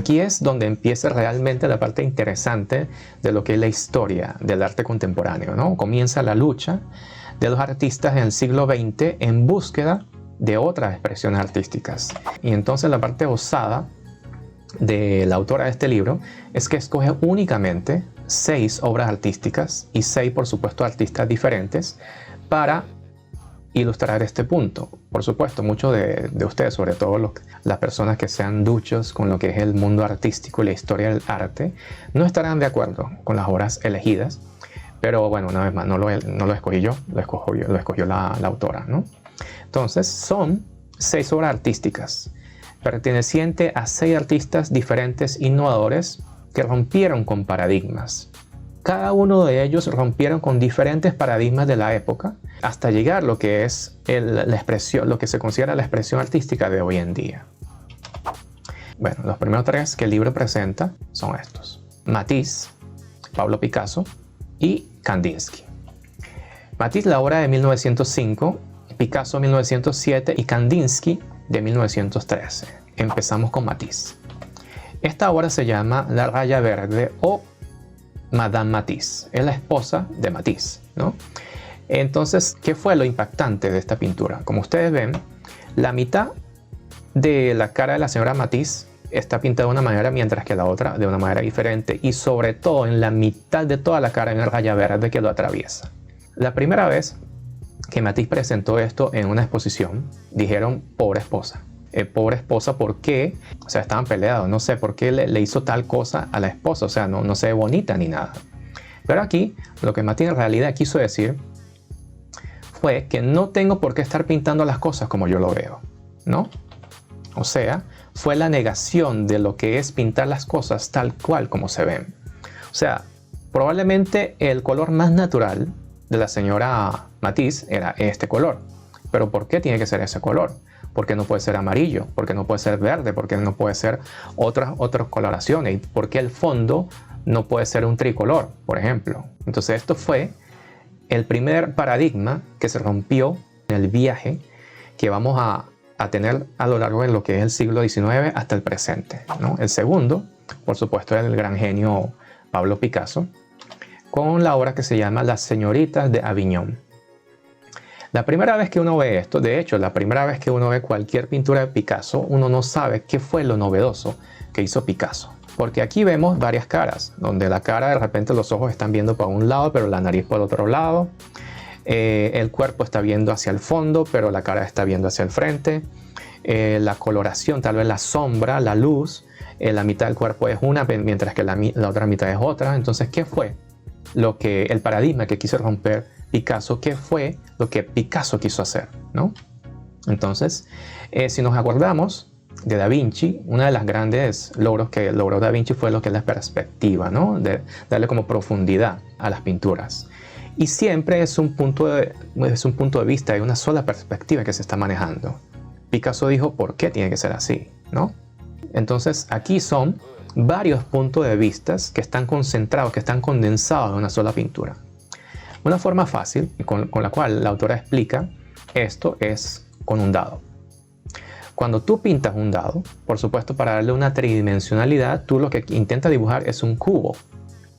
Aquí es donde empieza realmente la parte interesante de lo que es la historia del arte contemporáneo, ¿no? Comienza la lucha de los artistas en el siglo XX en búsqueda de otras expresiones artísticas. Y entonces la parte osada de la autora de este libro es que escoge únicamente 6 obras artísticas y 6, por supuesto, artistas diferentes para ilustrar este punto. Por supuesto, muchos de ustedes, sobre todo las personas que sean duchos con lo que es el mundo artístico y la historia del arte, no estarán de acuerdo con las obras elegidas, pero bueno, una vez más, no lo escogí yo, lo escogió la autora, ¿no? Entonces, son 6 obras artísticas pertenecientes a 6 artistas diferentes, innovadores, que rompieron con paradigmas. Cada uno de ellos rompieron con diferentes paradigmas de la época hasta llegar a lo que es la expresión, lo que se considera la expresión artística de hoy en día. Bueno, los primeros 3 que el libro presenta son estos: Matisse, Pablo Picasso y Kandinsky. Matisse, la obra de 1905, Picasso 1907 y Kandinsky de 1913. Empezamos con Matisse. Esta obra se llama La Raya Verde o Madame Matisse. Es la esposa de Matisse, ¿no? Entonces, ¿qué fue lo impactante de esta pintura? Como ustedes ven, la mitad de la cara de la señora Matisse está pintada de una manera, mientras que la otra de una manera diferente. Y sobre todo, en la mitad de toda la cara hay una raya verde que lo atraviesa. La primera vez que Matisse presentó esto en una exposición, dijeron: pobre esposa. Pobre esposa, ¿por qué? O sea, estaban peleados. No sé por qué le hizo tal cosa a la esposa. O sea, no se ve bonita ni nada. Pero aquí, lo que Matisse en realidad quiso decir fue que no tengo por qué estar pintando las cosas como yo lo veo, ¿no? O sea, fue la negación de lo que es pintar las cosas tal cual como se ven. O sea, probablemente el color más natural de la señora Matisse era este color. Pero ¿por qué tiene que ser ese color? ¿Por qué no puede ser amarillo? ¿Por qué no puede ser verde? ¿Por qué no puede ser otras coloraciones? ¿Por qué el fondo no puede ser un tricolor, por ejemplo? Entonces esto fue el primer paradigma que se rompió en el viaje que vamos a tener a lo largo de lo que es el siglo XIX hasta el presente, ¿no? El segundo, por supuesto, es el gran genio Pablo Picasso, con la obra que se llama Las Señoritas de Avignon. La primera vez que uno ve esto, de hecho, la primera vez que uno ve cualquier pintura de Picasso, uno no sabe qué fue lo novedoso que hizo Picasso. Porque aquí vemos varias caras, donde la cara de repente los ojos están viendo para un lado, pero la nariz por otro lado. El cuerpo está viendo hacia el fondo, pero la cara está viendo hacia el frente. La coloración, tal vez la sombra, la luz, la mitad del cuerpo es una, mientras que la otra mitad es otra. Entonces, ¿qué fue el paradigma que quiso romper Picasso? ¿Qué fue lo que Picasso quiso hacer, ¿no? Entonces, si nos acordamos de Da Vinci, uno de los grandes logros que logró Da Vinci fue lo que es la perspectiva, ¿no? De darle como profundidad a las pinturas. Y siempre es un punto de vista, hay una sola perspectiva que se está manejando. Picasso dijo: ¿por qué tiene que ser así, ¿no? Entonces, aquí son varios puntos de vista que están concentrados, que están condensados en una sola pintura. Una forma fácil con la cual la autora explica esto es con un dado. Cuando tú pintas un dado, por supuesto, para darle una tridimensionalidad, tú lo que intentas dibujar es un cubo,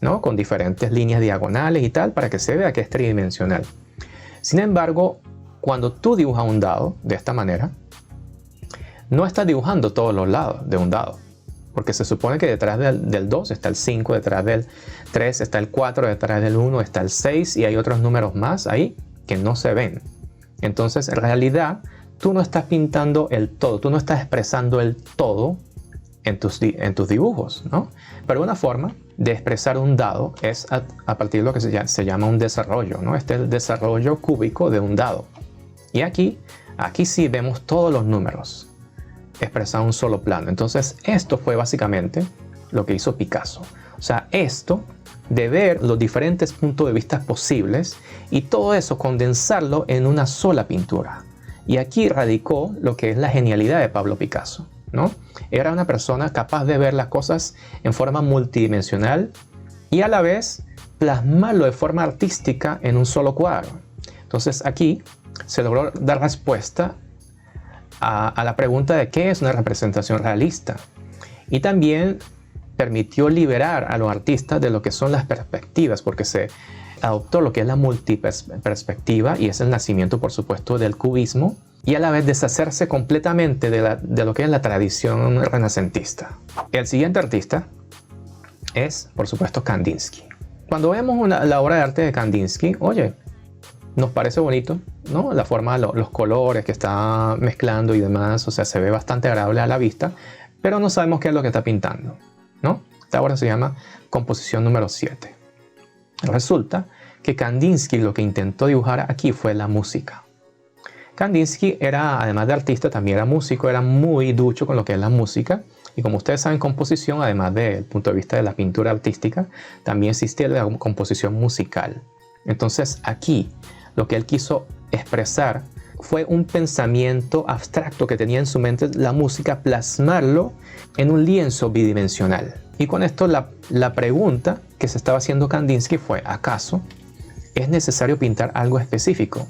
¿no? Con diferentes líneas diagonales y tal, para que se vea que es tridimensional. Sin embargo, cuando tú dibujas un dado de esta manera, no estás dibujando todos los lados de un dado. Porque se supone que detrás del 2 está el 5, detrás del 3 está el 4, detrás del 1 está el 6 y hay otros números más ahí que no se ven. Entonces, en realidad, tú no estás pintando el todo, tú no estás expresando el todo en tus dibujos, ¿no? Pero una forma de expresar un dado es a partir de lo que se llama un desarrollo, ¿no? Este es el desarrollo cúbico de un dado. Y aquí sí vemos todos los números expresado en un solo plano. Entonces, esto fue básicamente lo que hizo Picasso. O sea, esto de ver los diferentes puntos de vista posibles y todo eso condensarlo en una sola pintura. Y aquí radicó lo que es la genialidad de Pablo Picasso, ¿no? Era una persona capaz de ver las cosas en forma multidimensional y a la vez plasmarlo de forma artística en un solo cuadro. Entonces aquí se logró dar respuesta a la pregunta de qué es una representación realista. Y también permitió liberar a los artistas de lo que son las perspectivas, porque se adoptó lo que es la multiperspectiva, y es el nacimiento, por supuesto, del cubismo, y a la vez deshacerse completamente de lo que es la tradición renacentista. El siguiente artista es, por supuesto, Kandinsky. Cuando vemos la obra de arte de Kandinsky, oye, nos parece bonito, ¿no? La forma, los colores que está mezclando y demás, o sea, se ve bastante agradable a la vista, pero no sabemos qué es lo que está pintando, ¿no? Esta obra se llama Composición número 7. Resulta que Kandinsky lo que intentó dibujar aquí fue la música. Kandinsky era, además de artista, también era músico, era muy ducho con lo que es la música. Y como ustedes saben, composición, además del punto de vista de la pintura artística, también existe la composición musical. Entonces aquí lo que él quiso expresar fue un pensamiento abstracto que tenía en su mente la música, plasmarlo en un lienzo bidimensional. Y con esto la pregunta que se estaba haciendo Kandinsky fue: ¿acaso es necesario pintar algo específico?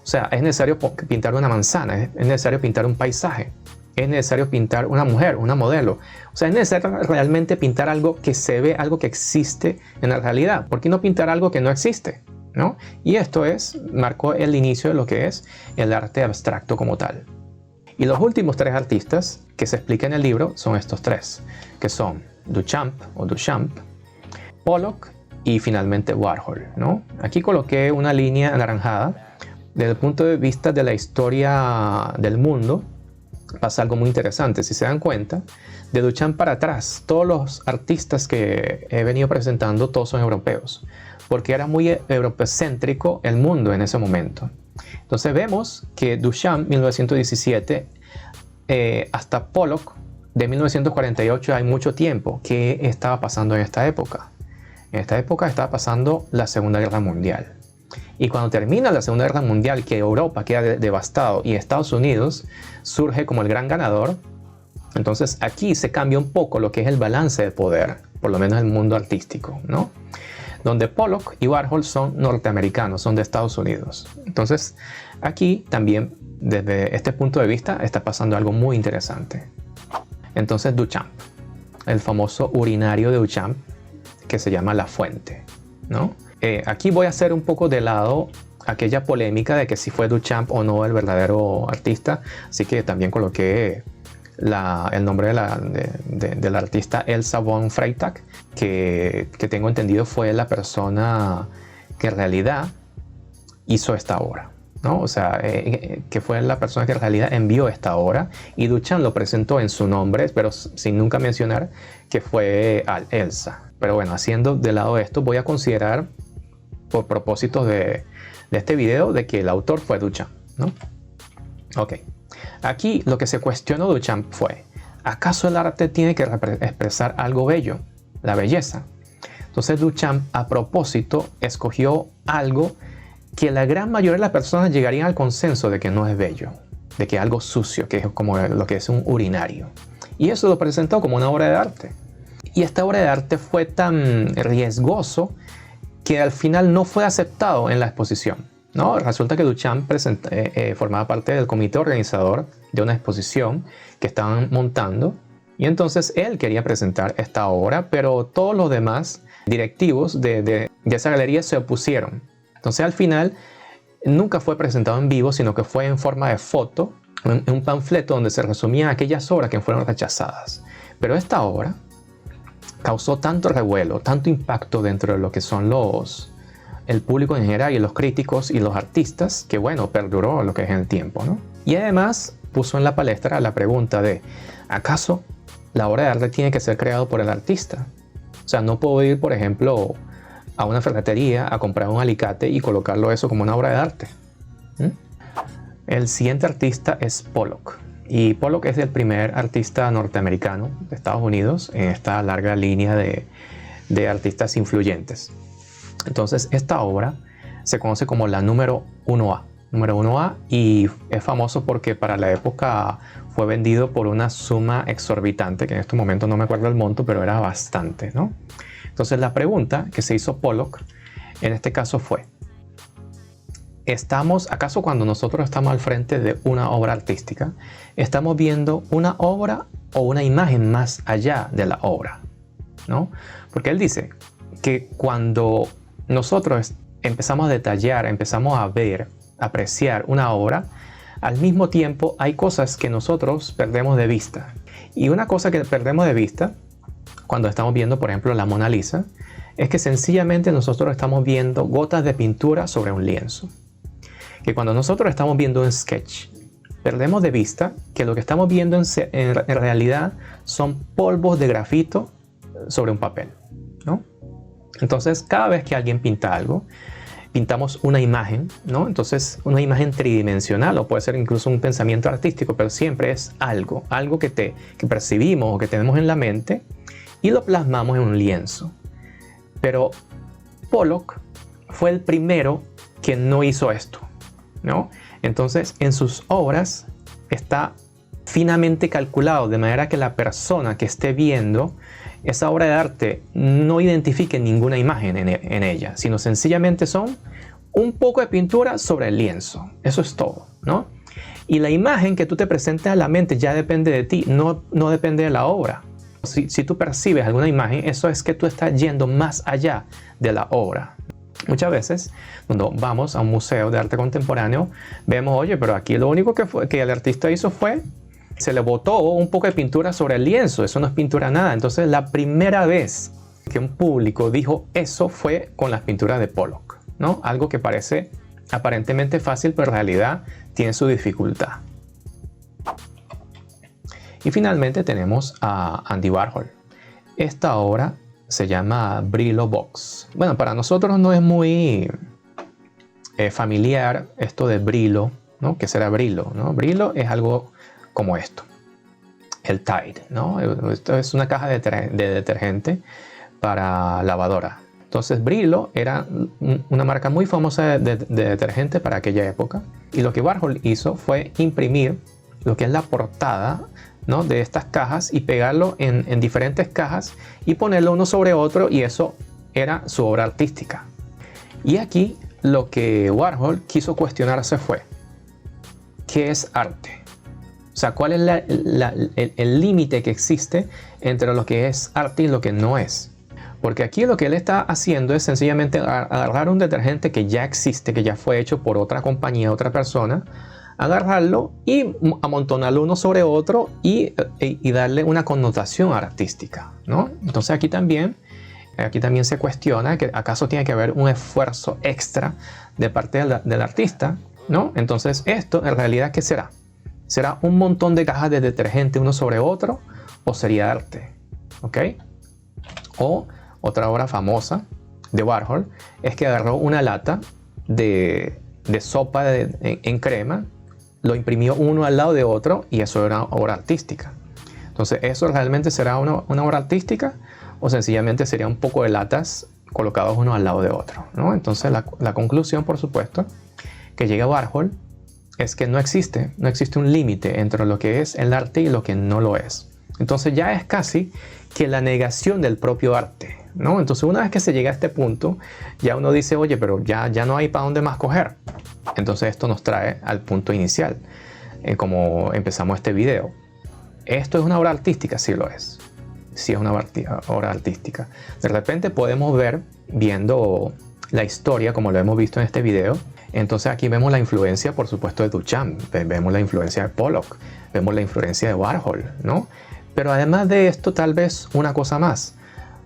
O sea, ¿es necesario pintar una manzana? ¿Es necesario pintar un paisaje? ¿Es necesario pintar una mujer, una modelo? O sea, ¿es necesario realmente pintar algo que se ve, algo que existe en la realidad? ¿Por qué no pintar algo que no existe? ¿No? Y esto marcó el inicio de lo que es el arte abstracto como tal. Y los últimos tres artistas que se explican en el libro son estos tres, que son Duchamp, Pollock y finalmente Warhol, ¿no? Aquí coloqué una línea anaranjada. Desde el punto de vista de la historia del mundo, pasa algo muy interesante. Si se dan cuenta, de Duchamp para atrás, todos los artistas que he venido presentando, todos son europeos, porque era muy europocéntrico el mundo en ese momento. Entonces vemos que Duchamp, 1917, hasta Pollock, de 1948, hay mucho tiempo. ¿Qué estaba pasando en esta época? En esta época estaba pasando la Segunda Guerra Mundial. Y cuando termina la Segunda Guerra Mundial, que Europa queda devastado y Estados Unidos surge como el gran ganador, entonces aquí se cambia un poco lo que es el balance de poder, por lo menos en el mundo artístico, ¿no? Donde Pollock y Warhol son norteamericanos, son de Estados Unidos. Entonces aquí también, desde este punto de vista, está pasando algo muy interesante. Entonces Duchamp, el famoso urinario de Duchamp, que se llama La Fuente, ¿no? Aquí voy a hacer un poco de lado aquella polémica de que si fue Duchamp o no el verdadero artista, así que también coloqué el nombre de la artista Elsa von Freytag, que tengo entendido fue la persona que en realidad hizo esta obra, ¿no? O sea, que fue la persona que en realidad envió esta obra, y Duchamp lo presentó en su nombre, pero sin nunca mencionar que fue Elsa. Pero bueno, haciendo de lado esto, voy a considerar, por propósitos de este video, de que el autor fue Duchamp, ¿no? Ok. Aquí lo que se cuestionó Duchamp fue: ¿acaso el arte tiene que expresar algo bello? La belleza. Entonces Duchamp, a propósito, escogió algo que la gran mayoría de las personas llegarían al consenso de que no es bello, de que es algo sucio, que es como lo que es un urinario. Y eso lo presentó como una obra de arte. Y esta obra de arte fue tan riesgoso que al final no fue aceptado en la exposición, ¿no? Resulta que Duchamp formaba parte del comité organizador de una exposición que estaban montando, y entonces él quería presentar esta obra, pero todos los demás directivos de esa galería se opusieron. Entonces al final nunca fue presentado en vivo, sino que fue en forma de foto, en un panfleto donde se resumían aquellas obras que fueron rechazadas. Pero esta obra causó tanto revuelo, tanto impacto dentro de lo que son el público en general y los críticos y los artistas, que bueno, perduró lo que es en el tiempo, ¿no? Y además puso en la palestra la pregunta de: ¿acaso la obra de arte tiene que ser creada por el artista? O sea, no puedo ir, por ejemplo, a una ferretería a comprar un alicate y colocarlo eso como una obra de arte. El siguiente artista es Pollock. Y Pollock es el primer artista norteamericano de Estados Unidos en esta larga línea de artistas influyentes. Entonces esta obra se conoce como la número 1A, y es famoso porque para la época fue vendido por una suma exorbitante, que en este momento no me acuerdo el monto, pero era bastante, ¿no? Entonces la pregunta que se hizo Pollock en este caso fue: ¿acaso cuando nosotros estamos al frente de una obra artística, estamos viendo una obra o una imagen más allá de la obra? ¿No? Porque él dice que cuando nosotros empezamos a detallar, empezamos a ver, apreciar una obra, al mismo tiempo hay cosas que nosotros perdemos de vista. Y una cosa que perdemos de vista cuando estamos viendo, por ejemplo, la Mona Lisa, es que sencillamente nosotros estamos viendo gotas de pintura sobre un lienzo. Que cuando nosotros estamos viendo un sketch, perdemos de vista que lo que estamos viendo en realidad son polvos de grafito sobre un papel, ¿no? Entonces, cada vez que alguien pinta algo, pintamos una imagen, ¿no? Entonces, una imagen tridimensional, o puede ser incluso un pensamiento artístico, pero siempre es algo que percibimos o que tenemos en la mente y lo plasmamos en un lienzo. Pero Pollock fue el primero que no hizo esto, ¿no? Entonces, en sus obras está finamente calculado de manera que la persona que esté viendo esa obra de arte no identifique ninguna imagen en ella, sino sencillamente son un poco de pintura sobre el lienzo. Eso es todo, ¿no? Y la imagen que tú te presentes a la mente ya depende de ti, no depende de la obra. Si tú percibes alguna imagen, eso es que tú estás yendo más allá de la obra. Muchas veces, cuando vamos a un museo de arte contemporáneo, vemos, oye, pero aquí lo único que el artista hizo fue, se le botó un poco de pintura sobre el lienzo, eso no es pintura nada. Entonces, la primera vez que un público dijo eso fue con las pinturas de Pollock, ¿no? Algo que parece aparentemente fácil, pero en realidad tiene su dificultad. Y finalmente tenemos a Andy Warhol. Esta obra se llama Brillo Box. Bueno, para nosotros no es muy familiar esto de Brillo, ¿no? ¿Qué será Brillo, no? Brillo es algo como esto, el Tide, ¿no? Esto es una caja de detergente para lavadora. Entonces Brillo era una marca muy famosa de detergente para aquella época. Y lo que Warhol hizo fue imprimir lo que es la portada, ¿no? De estas cajas y pegarlo en diferentes cajas y ponerlo uno sobre otro, y eso era su obra artística. Y aquí lo que Warhol quiso cuestionarse fue, ¿qué es arte? O sea, ¿cuál es el límite que existe entre lo que es arte y lo que no es? Porque aquí lo que él está haciendo es sencillamente agarrar un detergente que ya existe, que ya fue hecho por otra compañía, otra persona, agarrarlo y amontonarlo uno sobre otro y darle una connotación artística, ¿no? Entonces aquí también se cuestiona que acaso tiene que haber un esfuerzo extra de parte del artista, ¿no? Entonces esto en realidad, ¿qué será? ¿Será un montón de cajas de detergente uno sobre otro o sería arte? ¿Ok? O otra obra famosa de Warhol es que agarró una lata de sopa en crema, lo imprimió uno al lado de otro y eso era una obra artística. Entonces, ¿eso realmente será una obra artística o sencillamente sería un poco de latas colocados uno al lado de otro, ¿no? Entonces, la conclusión, por supuesto, que llega Warhol es que no existe un límite entre lo que es el arte y lo que no lo es. Entonces ya es casi que la negación del propio arte, ¿no? Entonces una vez que se llega a este punto, ya uno dice, oye, pero ya no hay para dónde más coger. Entonces esto nos trae al punto inicial, como empezamos este video. ¿Esto es una obra artística? Sí lo es. Sí es una obra artística. De repente podemos ver, viendo la historia como lo hemos visto en este video, entonces aquí vemos la influencia, por supuesto, de Duchamp, vemos la influencia de Pollock, vemos la influencia de Warhol, ¿no? Pero además de esto, tal vez una cosa más,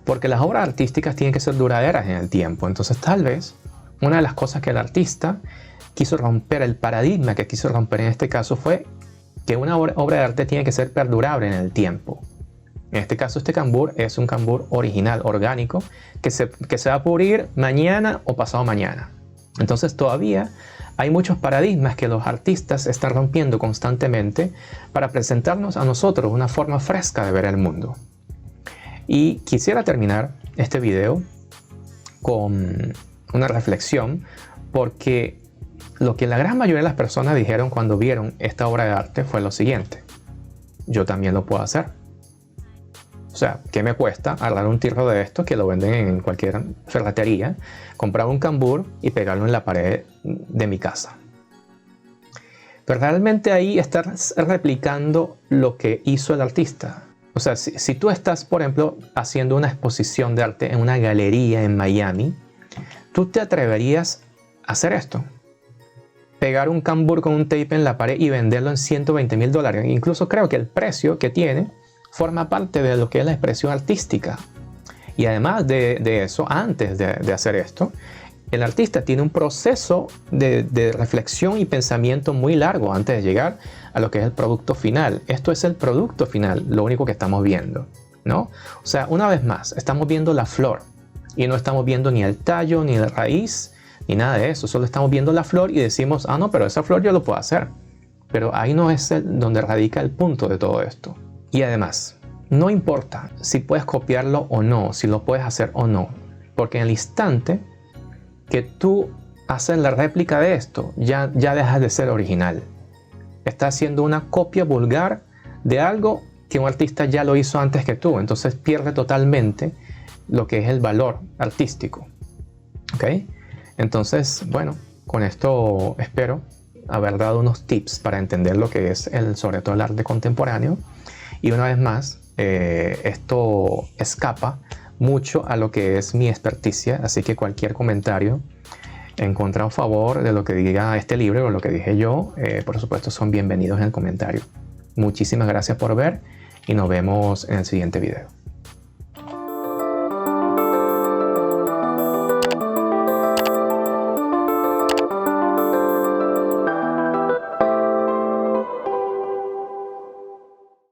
porque las obras artísticas tienen que ser duraderas en el tiempo. Entonces tal vez una de las cosas que el artista quiso romper, el paradigma que quiso romper en este caso, fue que una obra de arte tiene que ser perdurable en el tiempo. En este caso, este cambur es un cambur original, orgánico, que se va a pudrir mañana o pasado mañana. Entonces todavía hay muchos paradigmas que los artistas están rompiendo constantemente para presentarnos a nosotros una forma fresca de ver el mundo. Y quisiera terminar este video con una reflexión, porque lo que la gran mayoría de las personas dijeron cuando vieron esta obra de arte fue lo siguiente: yo también lo puedo hacer. O sea, ¿qué me cuesta agarrar un tirro de esto que lo venden en cualquier ferretería, comprar un cambur y pegarlo en la pared de mi casa? Pero realmente ahí estás replicando lo que hizo el artista. O sea, si tú estás, por ejemplo, haciendo una exposición de arte en una galería en Miami, ¿tú te atreverías a hacer esto? Pegar un cambur con un tape en la pared y venderlo en $120,000. Incluso creo que el precio que tiene forma parte de lo que es la expresión artística. Y además de eso, antes de hacer esto, el artista tiene un proceso de reflexión y pensamiento muy largo antes de llegar a lo que es el producto final. Esto es el producto final, lo único que estamos viendo, ¿no? O sea, una vez más, estamos viendo la flor y no estamos viendo ni el tallo, ni la raíz, ni nada de eso. Solo estamos viendo la flor y decimos, ah, no, pero esa flor yo lo puedo hacer. Pero ahí no es donde radica el punto de todo esto. Y además, no importa si puedes copiarlo o no, si lo puedes hacer o no, porque en el instante que tú haces la réplica de esto, ya dejas de ser original. Estás haciendo una copia vulgar de algo que un artista ya lo hizo antes que tú, entonces pierde totalmente lo que es el valor artístico. ¿Ok? Entonces, bueno, con esto espero haber dado unos tips para entender lo que es sobre todo el arte contemporáneo. Y una vez más, esto escapa mucho a lo que es mi experticia, así que cualquier comentario en contra o favor de lo que diga este libro o lo que dije yo, por supuesto son bienvenidos en el comentario. Muchísimas gracias por ver y nos vemos en el siguiente video.